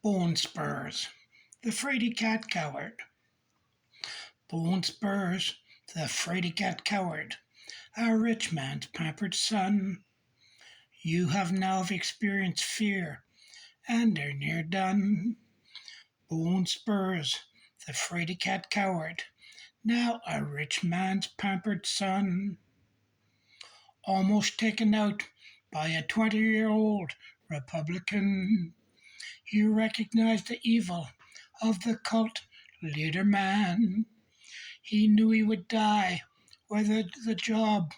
Bonespurs, the Fraidy cat coward. Bonespurs, the Fraidy cat coward, a rich man's pampered son. You have now experienced fear, and are near done. Bonespurs, the Fraidy cat coward, now a rich man's pampered son. Almost taken out by a 20-year-old Republican. He recognized the evil of the cult leader man. He knew he would die, whether the job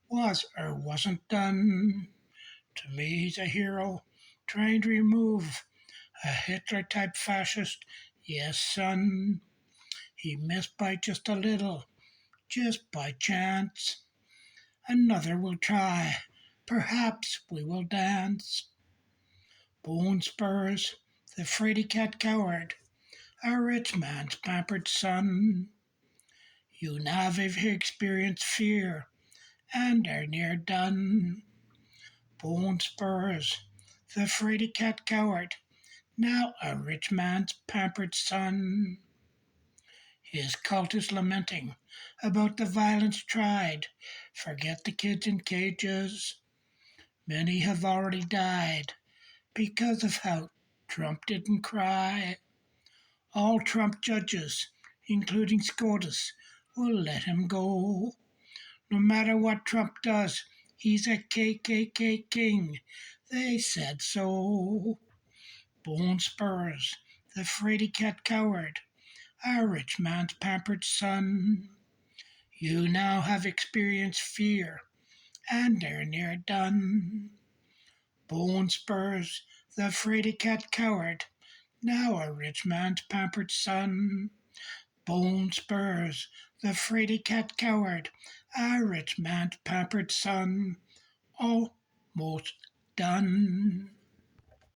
was or wasn't done. To me, he's a hero, trying to remove a Hitler-type fascist. Yes, son. He missed by just a little, just by chance. Another will try. Perhaps we will dance. Bonespurs, the Fraidy cat coward, a rich man's pampered son. You now have experienced fear, and are near done. Bonespurs, the Fraidy cat coward, now a rich man's pampered son. His cult is lamenting about the violence tried. Forget the kids in cages. Many have already died because of how Trump didn't cry. All Trump judges, including SCOTUS, will let him go. No matter what Trump does, he's a KKK king. They said so. Bonespurs, the Fraidy cat coward, a rich man's pampered son. You now have experienced fear, and are near done. Bonespurs, the Fraidy cat coward, now a rich man's pampered son. Bonespurs, the Fraidy cat coward, a rich man's pampered son. Almost done.